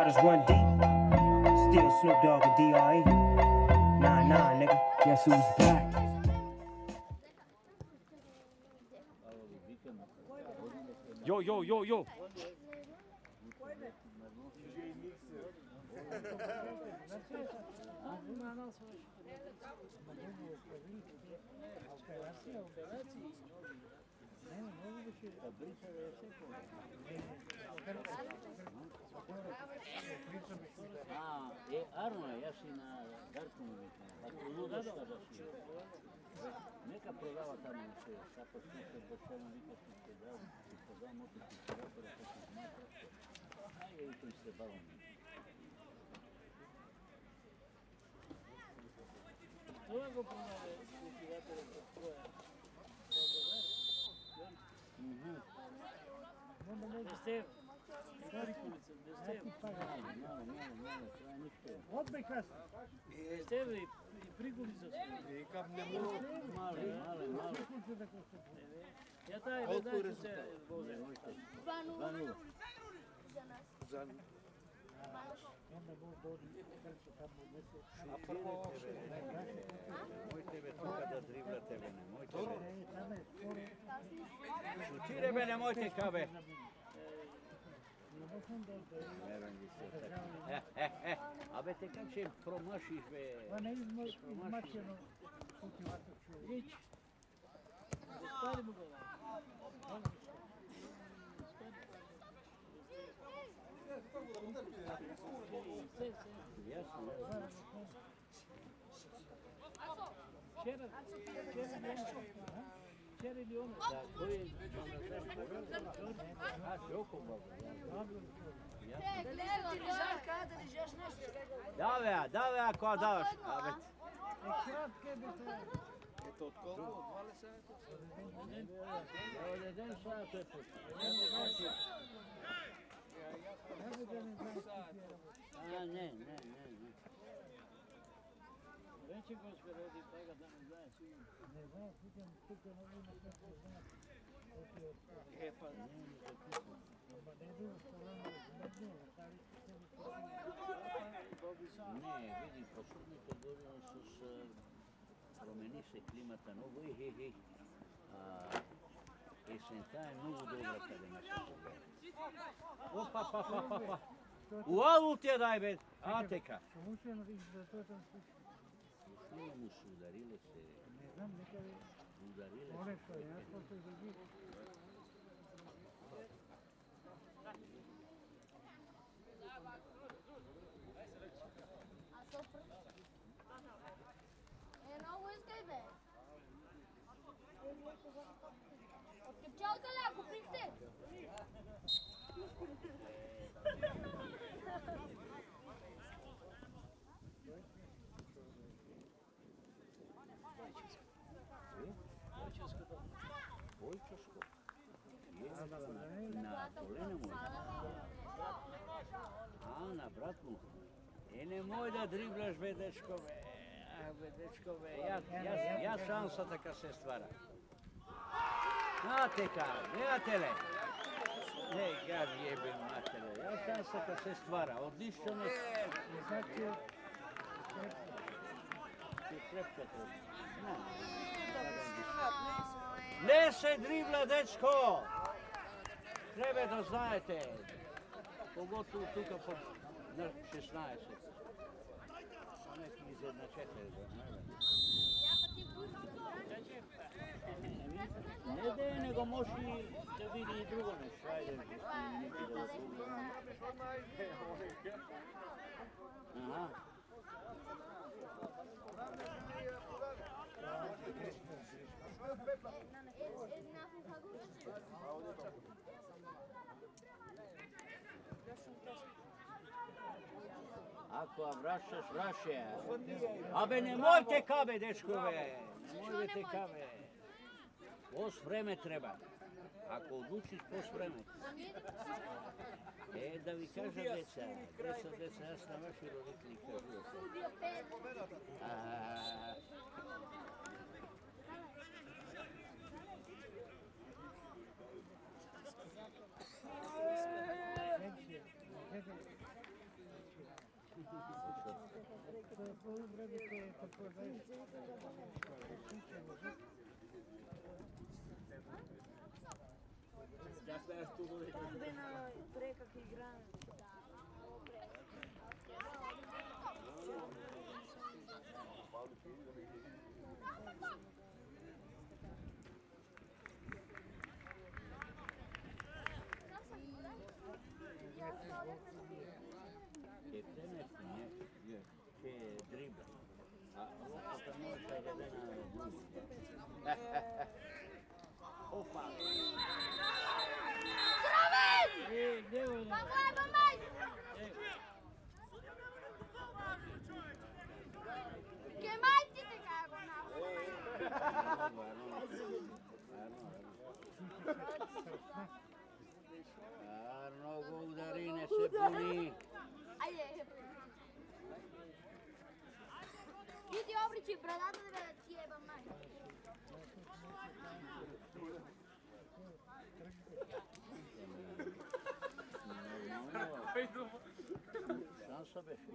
Riders run deep. Still Snoop Dogg and D.R.E. Nah, nigga. Guess who's back? Yo. Arno, ja si na Darkovu vikam, ako ludačka da si. Neka prodava tamo na sve, tako što da što nam vikam se dao, što dao motici opera, što se smatra, ajde i to se bavamo. Luego prodave kultivatore za svoje prodavare. Jeste Karikulica, jeste malo, treba ništa. Odbekast. Jeste i prigulica su. I kap ne mogu. Male. Ja taj vedaču se voze. 2:0. Za Onda Bog dođe, kreće tamo u mjesec. a prvo Nemojte me tu kada driblate me, nemojte me. Tamo je skoro. Šutire me, nemojte kabe. Verujem vi se tako. A be te kad će promašiš be? Pa ne izmačeno kultivator ću. Ići. Spalimo ga. Jasno. Včera ili ono? Da, koji je? A, Čoko baba. Dave, ako davaš. Kratke bi te. to od koliko? 20 Evo den sat je put. Ne. Veći gospod rodi toga da ne znaje sigurno. Ne znam, pitam ovima kako znam. E pa ne Pa ne znam što ono smrdnilo, stavite sebi Ne, vidi, posledните години промени се климата много и есента е много добра къде на Опа. Уалу ти я дай бе, атека. Шумушено избратотен случай. Слушай му се ударили се. Не знам, некъде. Ударили се. Оле, що я просто изгубих. Vojčaško. Na kolene mu. A, na brat mu. Nemoj da driblaš, be dečkove. Be dečkove, ja šansa така се ствара. Znate gledate. Ne, ga jebem matere. Ja šansa така се ствара. Odlično ne. Ti krepka treba. Ne se dribla, dečko! Treba da znajete. Pogotovo tuka pod 16. Neki izjednačete, ne da nego može da vidi i drugo nešto. Ajde, neki da Aha. Ako vraćaš, vraće. Abe nemojte kabe, dečkove. Nemojte kabe. Pos vreme treba. Ako odlučiš pos vreme. Da vi kaže deca, ja sam vaši roditelji kažu. По-добре какво знаеш. Там бе на трека ке игра. Che tennis che dribbla. Opa, non c'è Opa! Che mai ti te cago, no? Arno Goudarine se puni. Vidi obrici, bradata deve cijeba maj. Šansa beši.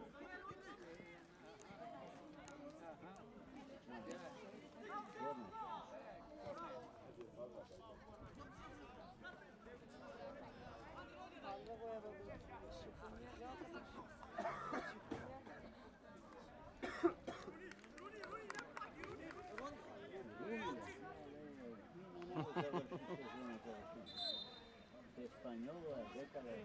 Española, década de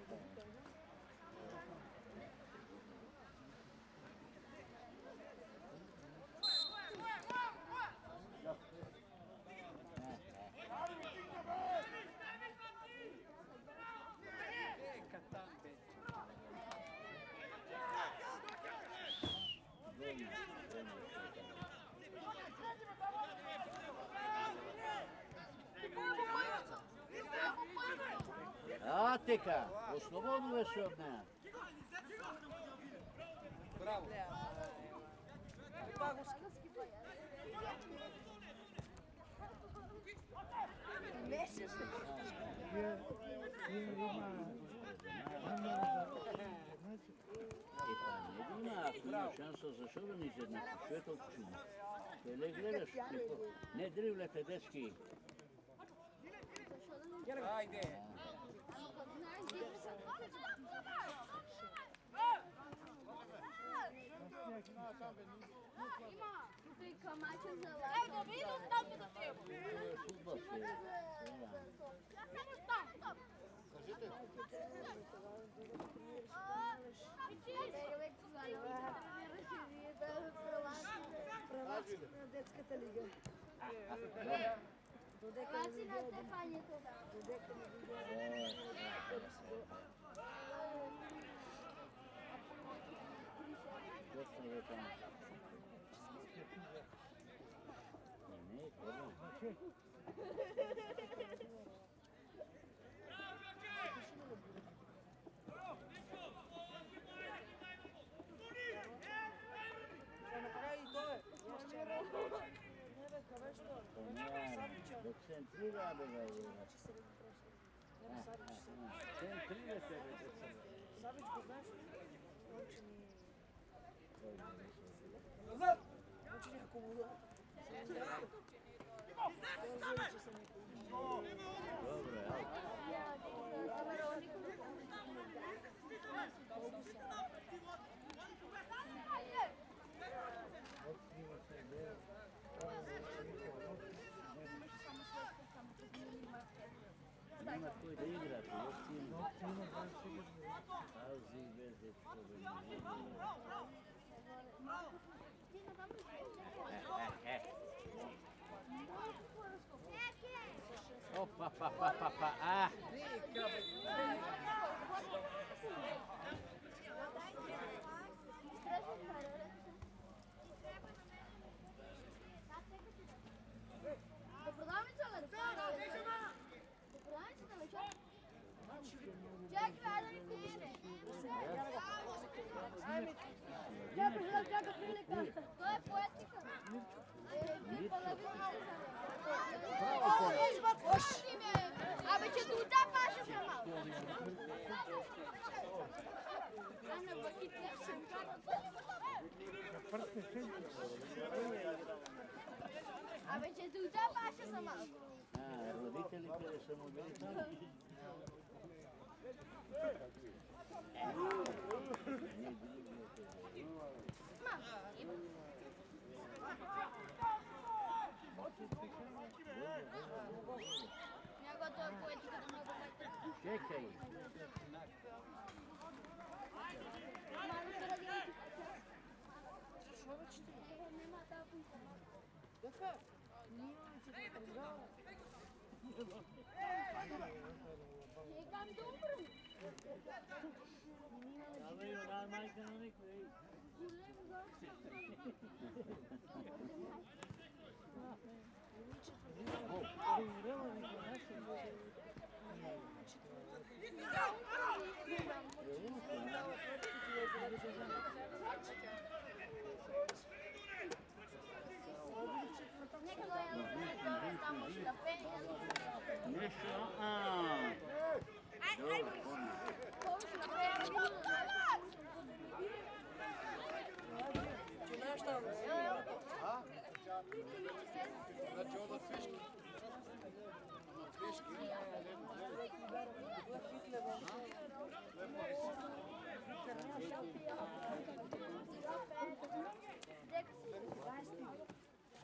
Атика, ослободила се од неа. Браво. Има, ако има шанса, защо да ни изеднакви? Що е толкова чудно? Теле гледаш, не дривлете, дечки. Ajde. Ima, ti kamače za lako. Evo, vidim tam do tebe. Футбол се е. Ja samo tam, tam. Прваци на детската лига. Прваци на Стефанието. Додека не видя. Точно е там. Не, това. Ще направи и той. Не бе, каве што? Да центрира, бе, бе. Центрира се, бе, Савич го знаеш? Очень Назад! Очень акумулира. Добре, Няма кой да играте, естествено. Тази везе Опа, па, па, па, па, а! Do prodavnice ali do prodavnice ali čo? Čekaj, da mi kupine. Čekaj, prilika. To je poetika. Абе, че тута паше се мал. Ана, баките, съм как A već je tu da paša sa malko. Roditelji kada smo bili tamo. Ja gotovo poetika da mogu gledati. Čekaj. Malo se raditi. Nema tako. Čekam dobro. Neka je tamo šta penja. Nešto, Znači ovo od fiški.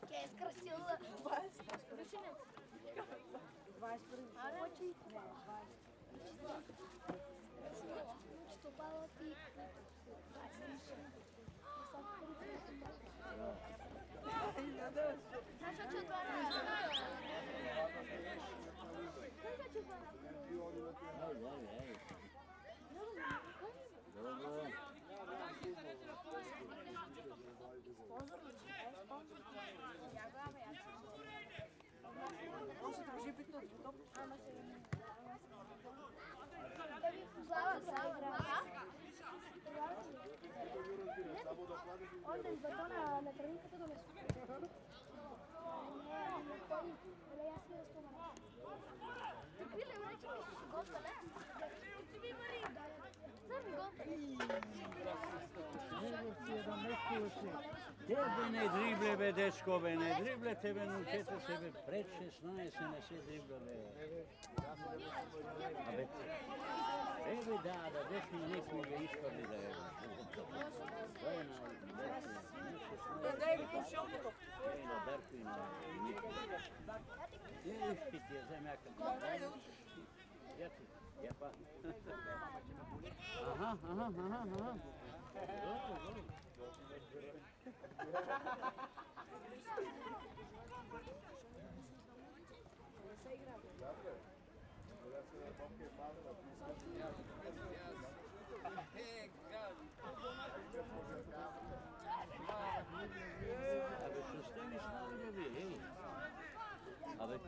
Che è sgrassiosa. Что балки. Наша Onda iz batona na treningu to donesu. Ne, ja sam raspomana. Bile u reći mi su gotale. Ti mi mori. Zar mi gotale? Tebe ne drible, be dečko, be ne drible, tebe non ćete sebe pred 16 se ne sve driblove. A be tebe da dečko nekom ga ispadli da je. To je na Darku i na Niku. Ti ti je zemljaka. Ja pa. Aha. Dobro. Абе, що стенеш на любі, ей? Абе,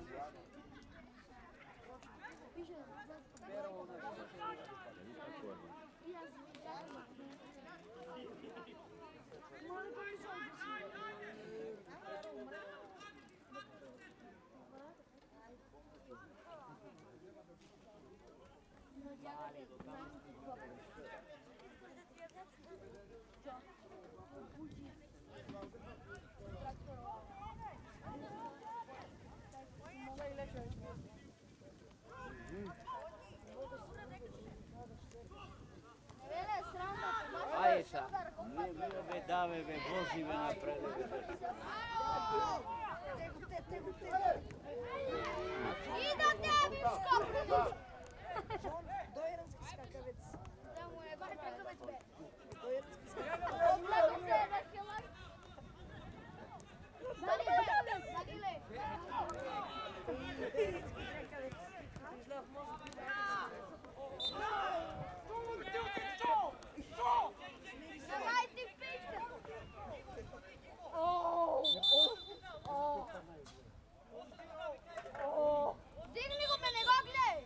Ajsa, ne be dave be vozi be napred. I da tebi skapnemo. Dojeranski skakavec. Da mu je bar skakavec be. Dojeranski skakavec. Oblego se na kilar. Dalile. Dojeranski skakavec. Izgleda mozak. Давай ти пичка. Digni go, me ne ga gledaj.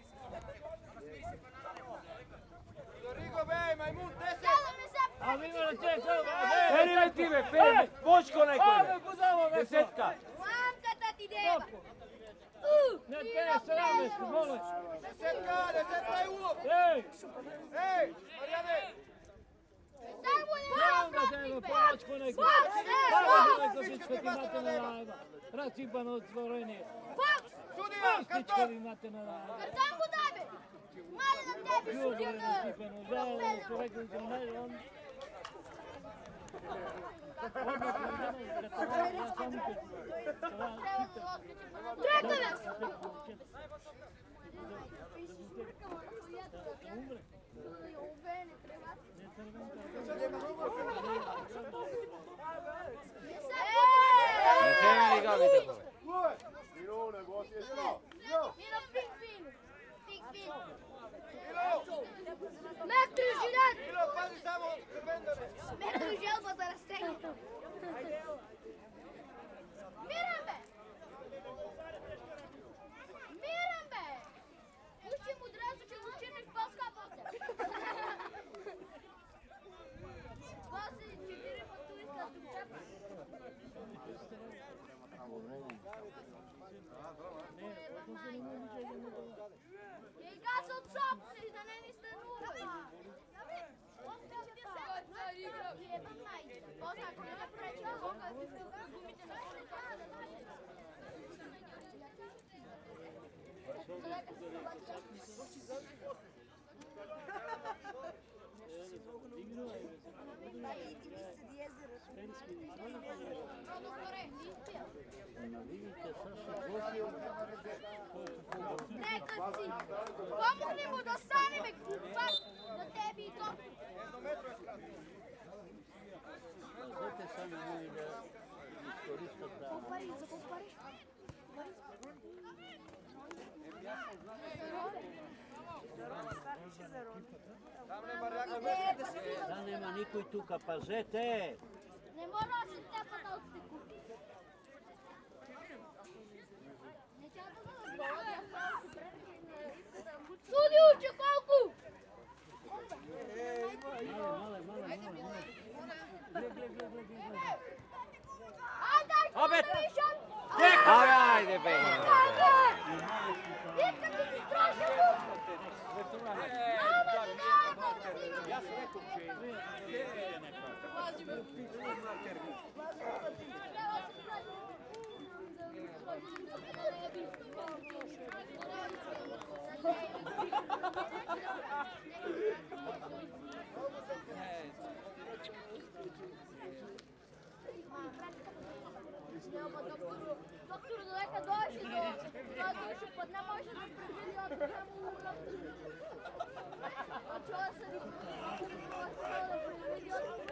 Rigo, bej, majmun, 10! Sada me se... A mi imamo čekaj, Peri me time, peri, počko nekome. Desetka. Mamka da ti deva. ne te, 17, molim. Desetka je ulog! Ej, Ej, Marijane! Samo je... Što ti imate na lajba? Rasipano otvorenje. Факт! Судија, Što картон! vi imate na lajba? Картон го даде! Мале на тебе, Jugo судија je на... nasipano. Zajedno su rekli da ne, on... Дрекавец! Не се ми гавите бе. Милоне, гостија, Мило! Мило! Мира пинг-пин! Пинг-пин! Мило! Метри жилет! Мило, пази само црвендане! Метри желба да растење! Мирам бе! Мирам бе! Пушти му дресо, че го чиниш паска после! После 4 пъти иска да чепа! Jej gaz od czapy, na nie stanuje. Jebam najdzie. Poza tym, na precie, mogę gumić na Neka si, pomogni mu da stane me baš na tebi i to. Dajte sami ljudi da iskoristite da... Da nema nikoj tuka, pazete! Не мора да се тепа да отстеку. Суди уче колко! Opet! Višan! Ajde be! Дитка ти си страшен лук! Ja sam rekao će Doktoru, daleka došli do dušu, pod ne može da preživio od njemu u doktoru. A čuo sam da preživio od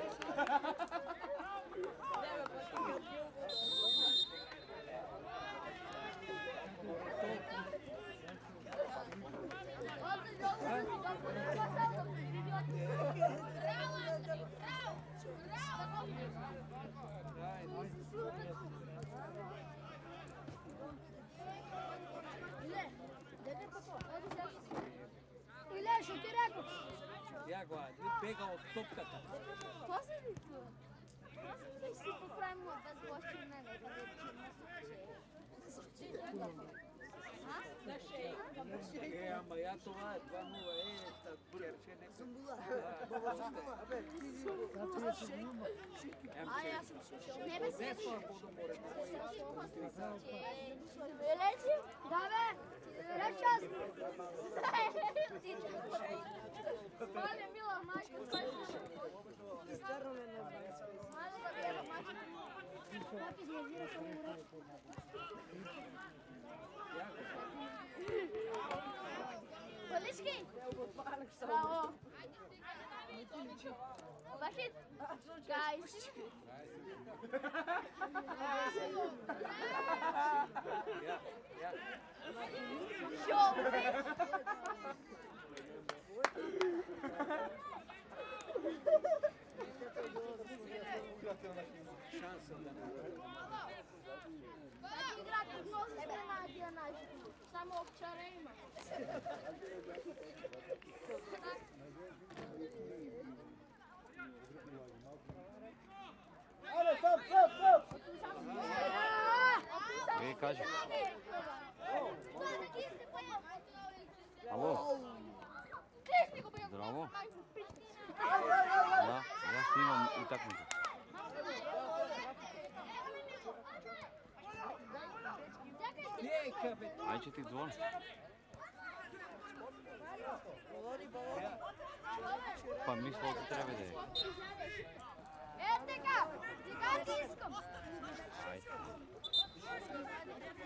Иле, що ти рекав? Ja ga, bega od topkata. Послушай, послушай си поправимо без гости на него. Ama ja to var, 2-0, ta gerçeğe А я съм слушал. Не бе се. Белечи? Да бе. Речас. Мале мила майка, кой слуша? Мале да бяга майка. Как излезира съм Полички! Браво! Бахит! Гайс! Шоу! Играти много се наши. Само овчара има. Ale, stop, stop, stop! Вие кажете. Ало? Здраво? Да, я снимам уtakmicu. Aj će ti zvon. Pa mi smo ovdje treba da je. Ете га! Сега ти искам! Ajde.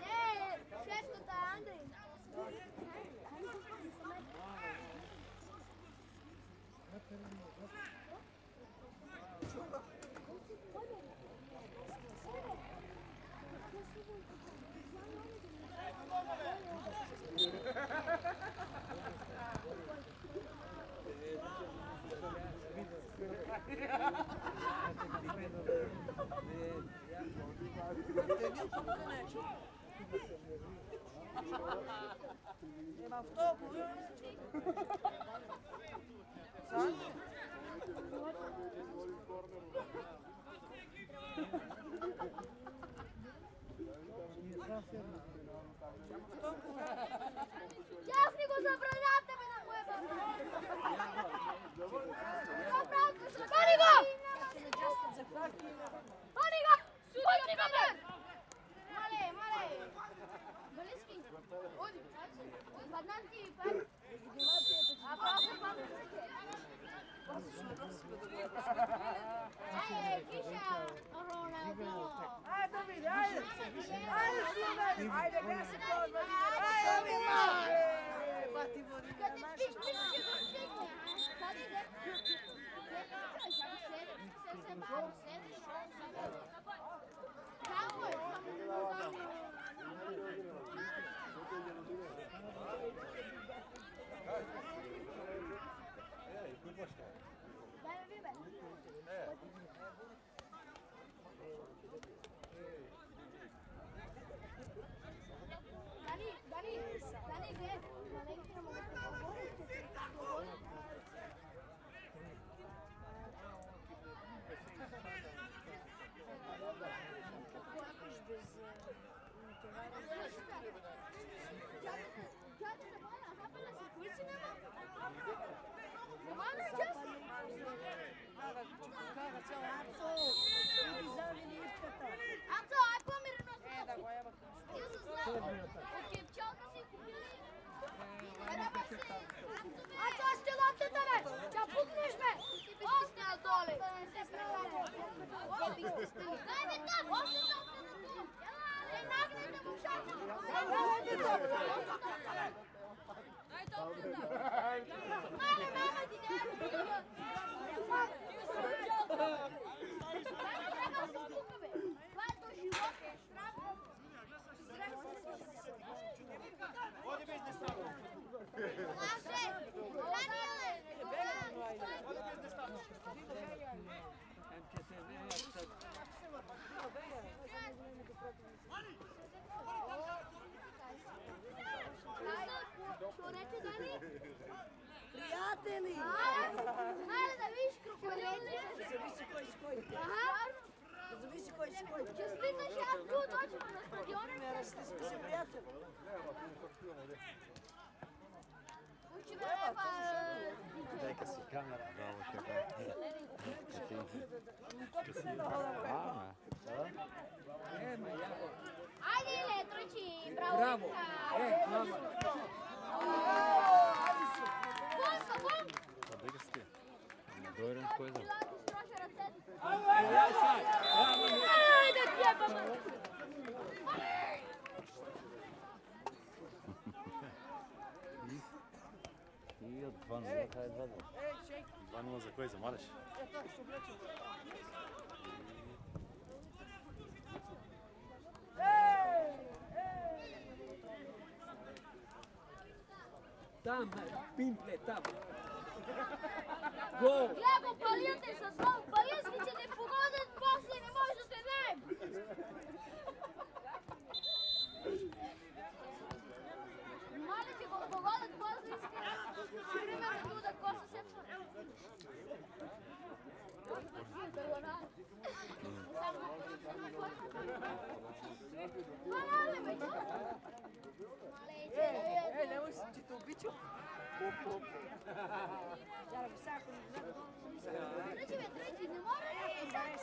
Не, шестата е Андрей. Ima autobus. Sandi? Тясни го забраняте ме на моя баба! Пани го! Пани го! Пани го, бе! Мале! Балиски! Оди! Паднам ти, пак! А просто пак! Киша! Роналдо! Ajde, vidi, ajde! Ajde, Sloven! Ajde, gdje si to? Ajde, mi male! Pa ti vodi Kad te piš, će ga stigne! Kad ide? Se malo sediš, Kako je? Daj mi bibe. Dani, gdje? Na neki nam mogu pogovoriti. Aco, aj pomiri nos. Ti se znao, od kepčalka si kupili. Aco, a ste lopteta me, ča pukneš me. Ostal dole. Daj mi tam, ostal dole. Ej, nagnite mu šaku. Daj to onda. Mama ti ne. Vodi biznis tamo. Vodi biznis tamo. Što reče Dani? Prijatelji! Ajde da viš krokodili. Zavisi koji s koji. Aha. Zavisi koji s koji. Čestitaš jedan put, hoćemo na stadione. Ne raste smo se prijatelji. Uči me pa... Neka si kamera. Bravo, Ajde, Ile, trči, bravo. Bravo. Bravo. Bum. Briga se ti. Dovoljno tko je za. Ajde, pjebama. I od 2-0, kaj je 2-0? 2-0 za koji, za Maleš? Tam, pimple, tam. Gol! Гледай, палите с нов, палиски, че не погодят после, не може да те дадем. Мали, че го погодят после, иска примерно да коса сепса. Мале, бе, чо? Ej, nemoj se ti to ubiću. Зараз всяко Треći, не мора да се сакаш.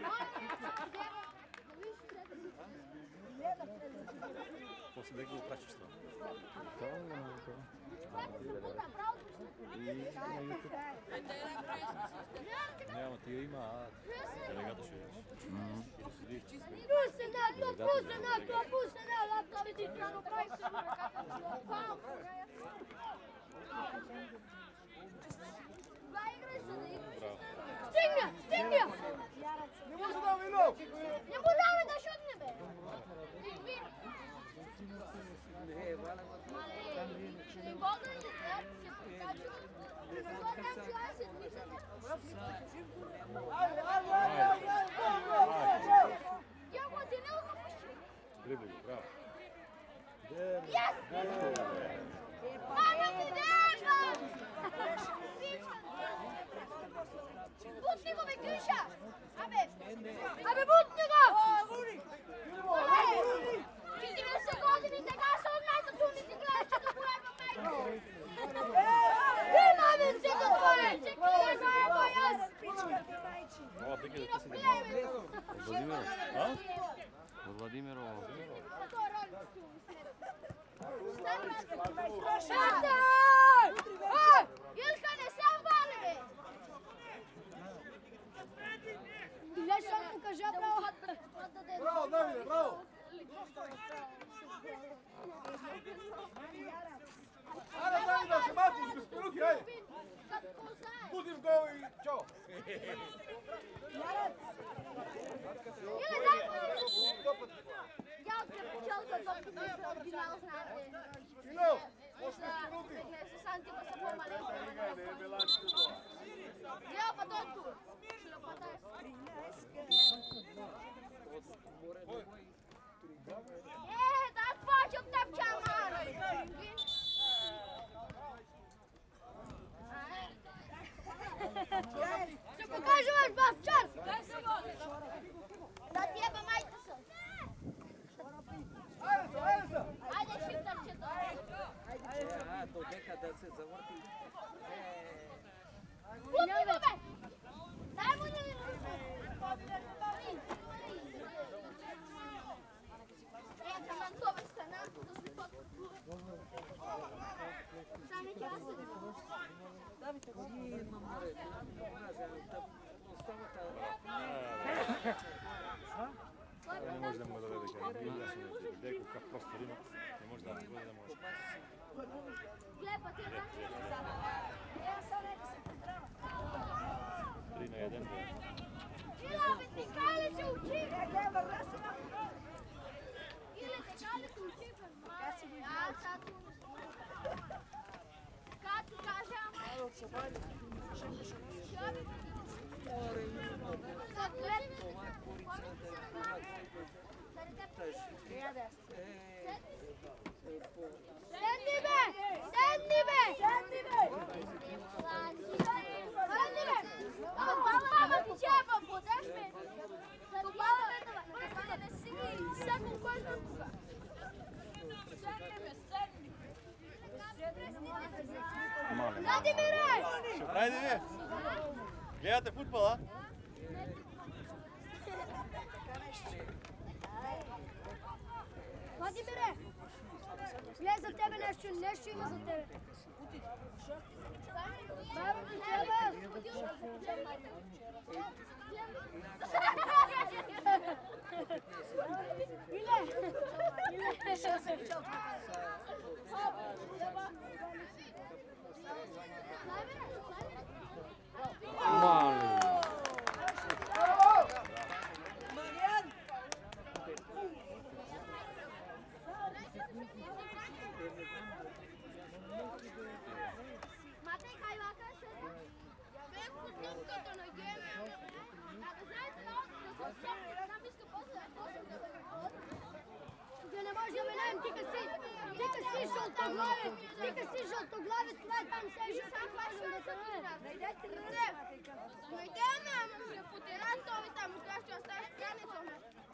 Моля, да виж То се дека го прачиш това. И на YouTube. Няма, ти я има, Делегата ще видиш. Стигна! Не може да вино! Не му давай да шутне, бе! Не, валя го. Не мога да се покачва. Не мога да се Я го ти не опуши. Дрибли, браво. Yes! Мама ти дева! Бутни го, бе, Гриша! Абе, бутни го! Ти 90 години, така са от най-тото ми си гледаш, че да поема майко! Има ми се до твое! Че къде е моя спичка? Ова, теки да ти си демал. Владимиров. А? Владимиров. Илка, не се вали, бе! Гледаш, му кажа право. Браво, Давиде, браво! Аре, Давиде, ще мати, без минути, хайде! Бути в гол и чао! Иле, дай му! Я пчелка топката в оригинал, знаете. Ино, още минути! С Антико са по-маленко. Я, па той тук. Да твачи от теб чамара! Ще покажа ваш бавчар! Да ти еба майка са! Айде, шифтърчето! Додека да се завърти. Путни го, бе! Дай му ни! Ека, на това стана, да се Сами тя се Има море. Не може да му даде дека. Деко как просто има. Не може да му даде да може. Глепа, ти е 3 на 1. Ила, бе, така ли се учи? Иле, така ли се учи? Аз сато не съм. Как ти кажа, ама? Седни, бе! Седни, бе! Седни, бе! Седни, бе! Ама ти чепа, подеш, бе! Попала, бе, не си ги секал кой сме тука. Седни, бе, седни! Владимире! Ще правите ви? Гледате футбола? Владимире! Гледай за тебе нещо има за тебе. Баба ти чеба! Матей, kaj vakaš? Vem, като не геме. А да знаете, да се освободим, нам иска после да не може да минаем, ти си жълтоглавец, това е там сежи, сам важно да се минат. Найдеме, ама ще потера това там, от това ще оставиш пияница.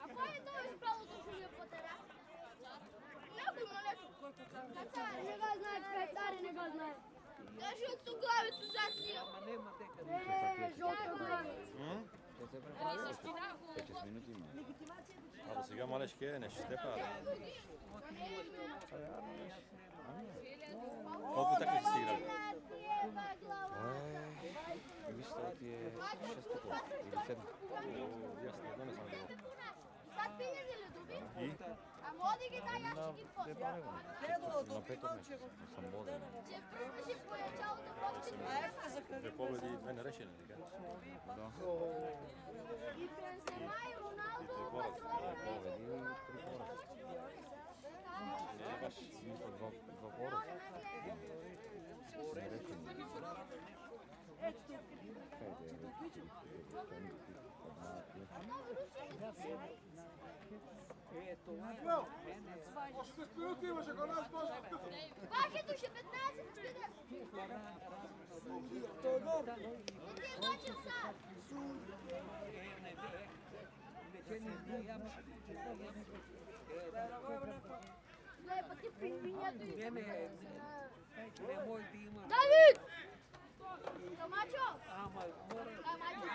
А кой е това изправото, че ще потера? Някой малечко. Не го знае, квартари не го знае. Да, жълтоглавец зад нея. Ама нема дека. Жълтоглавец. се преправи още. 5 минути има. А до сега малешки не ще те пада. Колко така ще си играли? Виж, това ти е 6 такова или 7. Ясно, едно не съм гледал. Sad vidjeli li dubi? И? A modi gi da ja ще ги На после. пето месец съм воден. Че си поjačao da počne. Две победи и две нерешени, така? Да. I Benzema i Ronaldo Три пораза. Победи и 3 пораза. Мисля, 2 пораза. Нерешени. Още 10 минути имаше, ако нас може да скъсам. Вашето ще 15 стига. И ти значи sad. Gle, pa ti pinjatu i... Nemoj da ima. David! Domaćo! Ama mora Domaćo!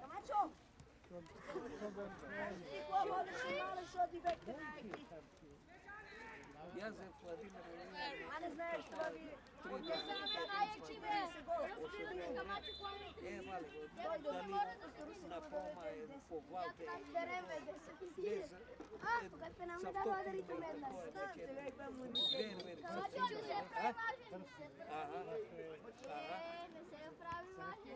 Domaćo! Ti ko voliš i male što ti vekte? ja za Vladimir A ne znaš što vi... Ne sam ja najjači me! Razpirani Domaćo kvaliteti. mali Evo da dobro mi mora da se na poma je po glavi. Bereme 10.000. A, kad pe nam da vadariti medna. Znam se vek vam u Domaćo će se prevažen. Aha. Ne se pravi važnje.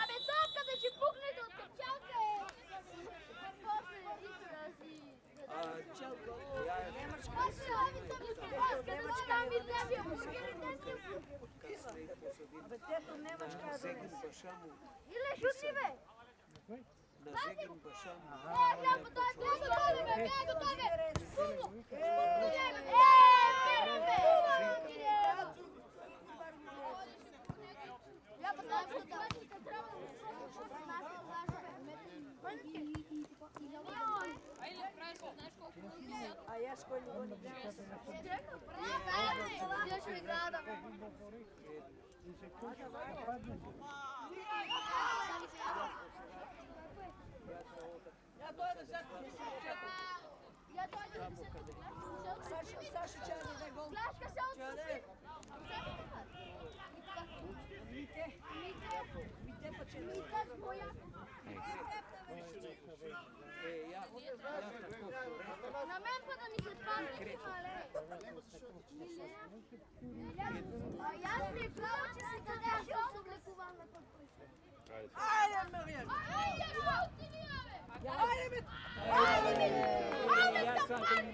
Абе, топка да ти пукне до топчалка е! После изрази. После овица ми скребаска да ставам и дневия бургери днесни. Абе, тето Немачка е Zegin донес. Bašamu. Иле, шути бе! Na Zegin Bašamu. Гледа по той, гледа той, бе, гледа той, бе! Спумо! Пирам, бе! Я по той, бе, трябва да се слушат нас и A ja s kojim oni danas. Još mi gleda. Ja dođem sad. Ja dođem sad. Saša Čarni, daj gol. Flaška se odsupi. Mite pa će. Mite zboja. Na men pa da mi se pameti male. A ja si pravo će se da daš oblekuvam na potpuću. Ajde, Marijan. Ajde, rauti mi ove. Ajde, mit. Ajde, mit. Ajde, tapan.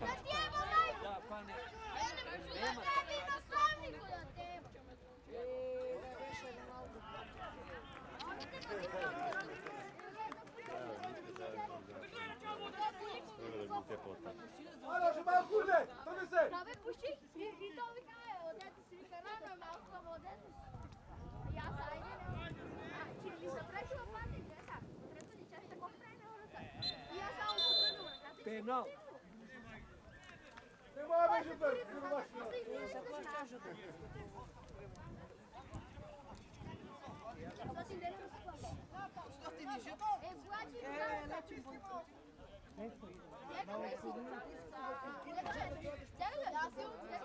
Da ti evo majku. Da, pane. Da tebi na slavniku da tebi. Alo, še malo kurne, trži se! Pravi puši, i to vika je, odete si vika rano je malo kao odete. Ja sa ajde ne. Čili sam prešla pati, gdje sam? Treba ti češta ko prene vrata. I ja sam u suprenu vrata. Penal. Ne moja beži prvi, kurva baš ne.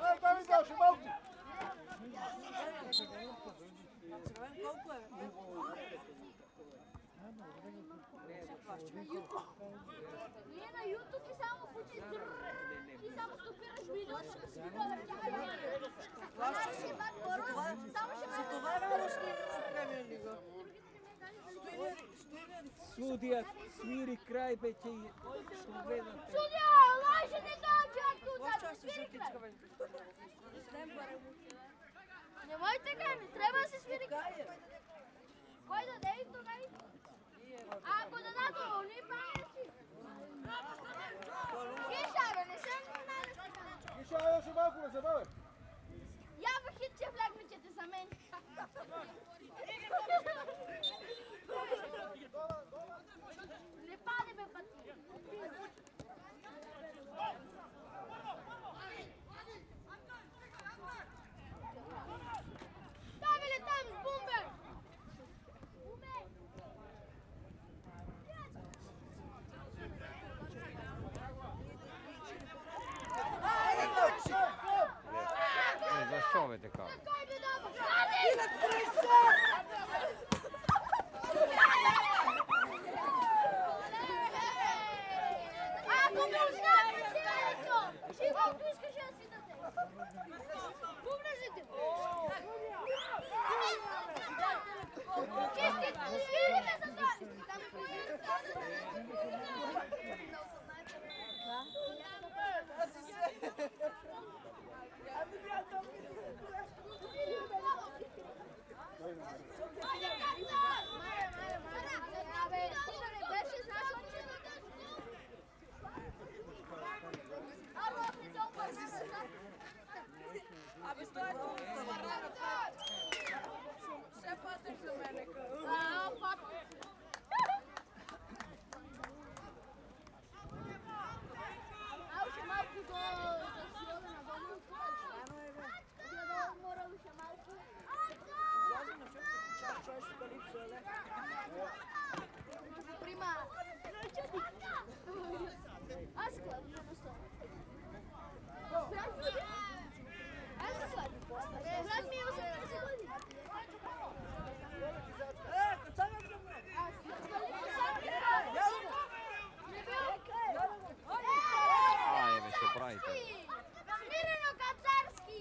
Aj, pa mi daš, malku! Koliko je? Nije na YouTube i samo pući drrrr. I samo stopiraš video što si video vrtjaju. Това е много снимано в Премиер Лига. Sudija smiri kraj, be će i što gledate. Судя, лайше не доđe откуда, Možda se sviri kraj. žuticka velika. Znam barem. Nemojte kaj mi, treba se sviri kraj. Koj da David to kaj? Ako da da to, ni pameti. Kišaro, ne sam mene. Kiša, ajde še malku ne se bave. Ja bih hit će vlakmićete sa meni. Ne pade me pa ti. бе, така. Ако му знаеш силето, живото искаш да си даде. Помнежите. Чисти, свири ме за това. Абе, стой тук, все патиш за мене. Още малко до силата на Богу. Мора още малко. Прима. Аз складно на стола. Аз складно. Брат ми е 18 години. Ајде, ме што правите? Смирено Кацарски!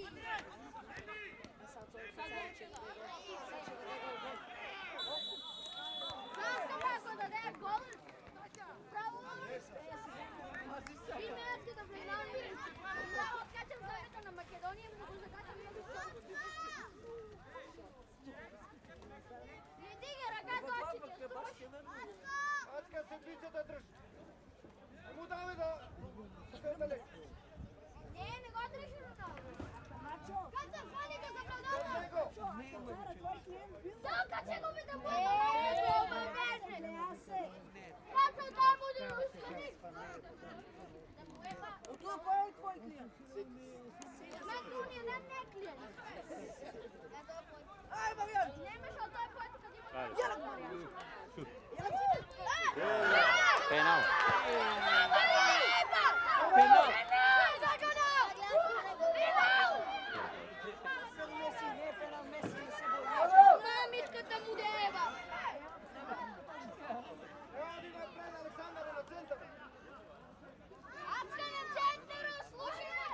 Знаеш kako da daje gol? Pravo и минутки да финални. Право откачам завета на Македония, но го закачам много силно. Не дига ръка, точи. Ацка седмицата дръж. Му давай да стърдали. Не го дръжи Роналдо. Кацар, ходи да заправдава. Каче го ми да бъде. Кацар, дай му да ускани. Отуда кой е твой клиент? Мен туния не клиент. Ай, Мариан! Немаш от той, който къде има. Ярък, Мариан! Пенал. Мамичката му дева. Ради напред, Александър е на центъра. Ацка на центъра, слушай ме.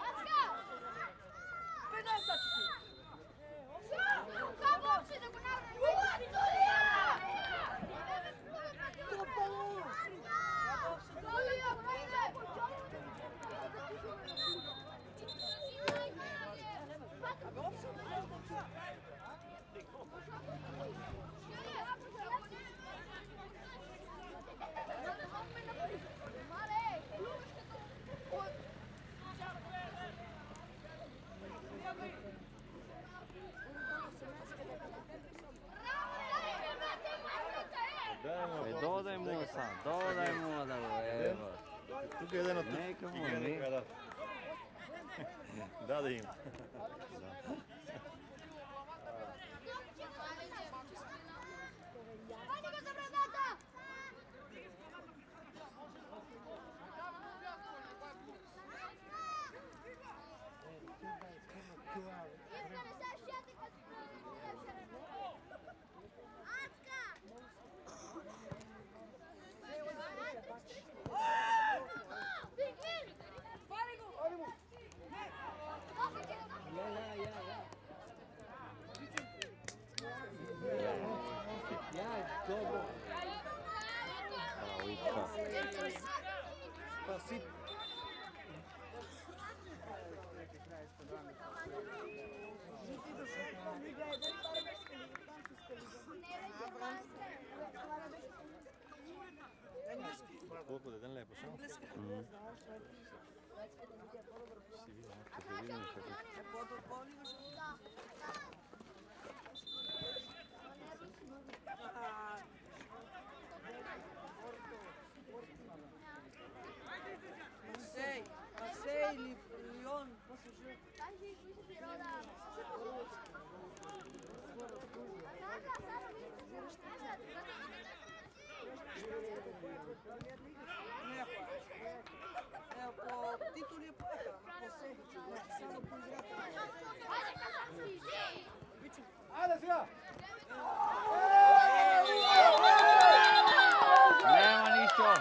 Ацка! Пенал са ти си! Как си да го направим? Турия! Тропало! Турия, хайде! Абе, опси да гледам да чуя. Додај му са, додај му да го ева. Тук е един от тук. Нека му, Нека нека. да. Да им. Хайде го за брадата! Искане сега шияте като Ацка! Пингвин! Пали го! Ади му! Спаси. Колко ден ли е пошъл? Ще видим. Ще видим. По-допълни го ще Марсей или Лион, послушай. По титул е поета. Ajde сега! Nema ništa.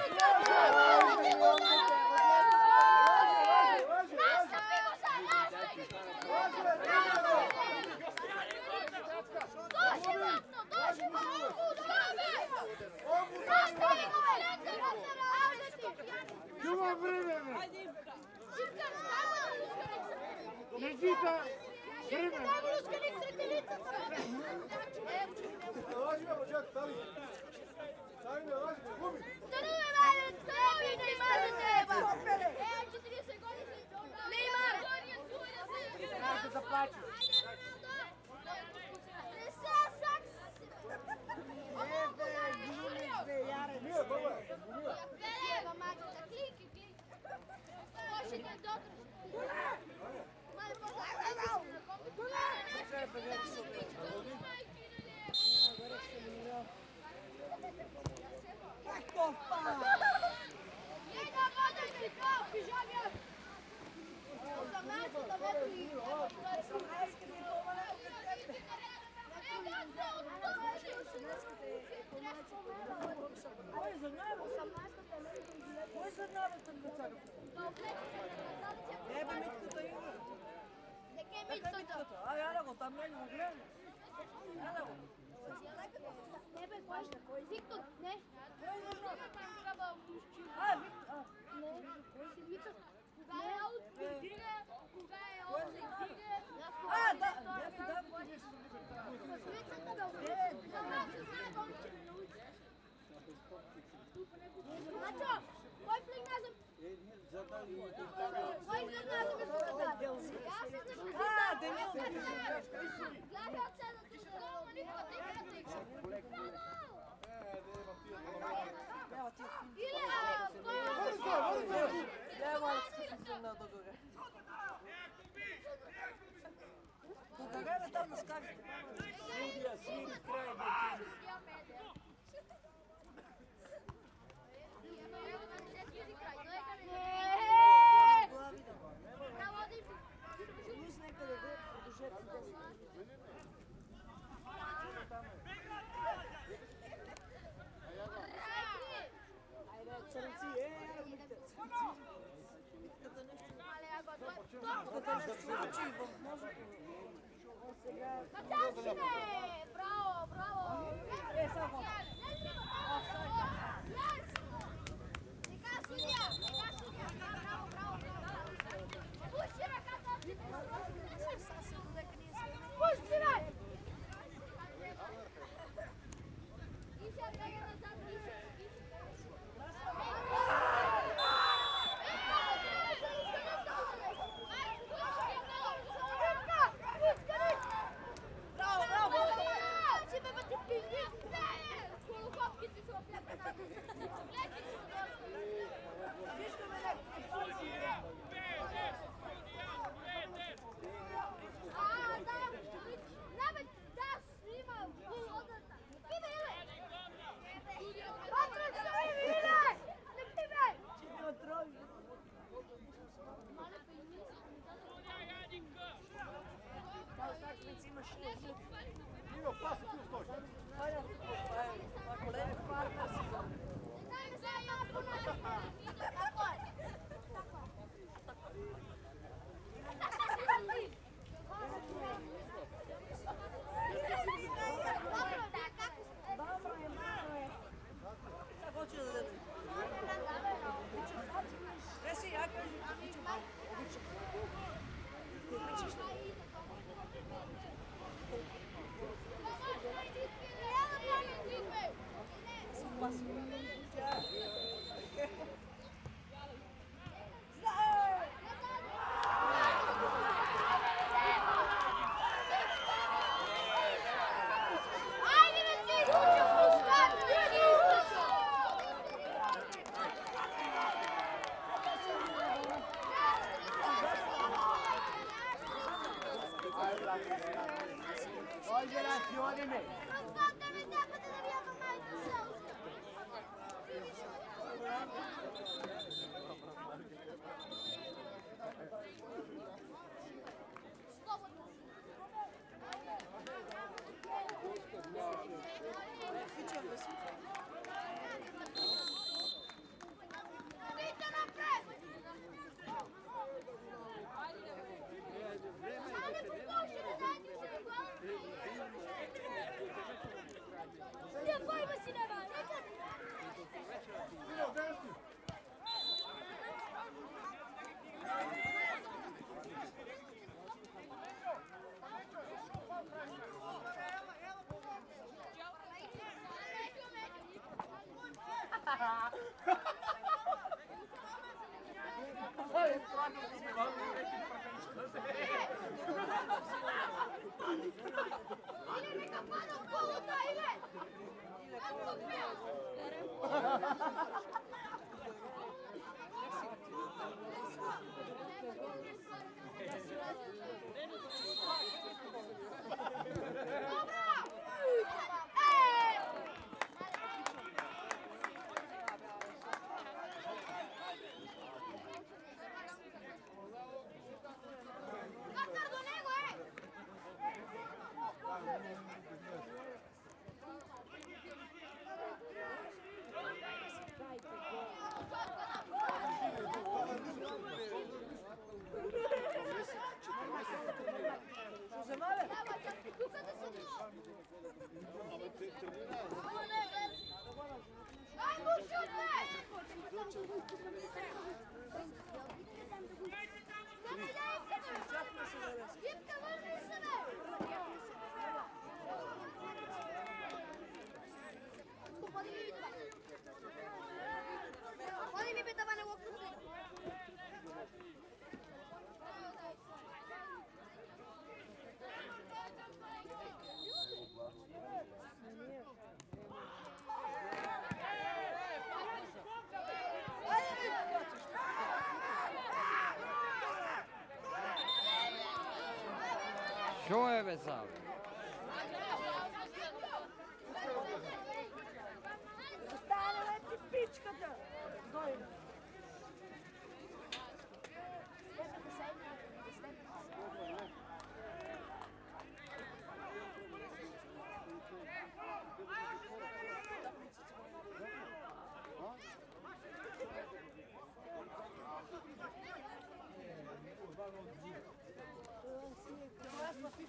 Чува време, бе! Лежита! Време! Laži me, počet, stavi! Stavi me, laži me, gubi! Znaš da plaću. Nije, pogledaj! Kako pa? Кой за навета кацага? Не бе митката има. Нека митката. Яда го, там не го гледам. Яда го. Не бе, кой? Виктор, не. Виктор. Не, кой си Виктор? Кога е аут, дига, кога е аут, дига. Да, Начо, кой плигназъм? Кой изгъдназъм е тук? Аз се защитам. Денил. Гледай от седната школа, никога теката. Иле, Няма да на догоре. Догоре там на скавите. Судия свири край да Браво, браво! Нека судия! Браво, браво! Пусти ръката! Пусти ръката! И се бега назад, Ima, pasi tu stoji! Ajde, stvarno smo imali neki Ili neka pada u kolu, da ide! Kako pija? Oni mi pitavane u okrugu. Що je vezal? Stane leti pičkata. Dojno. Някой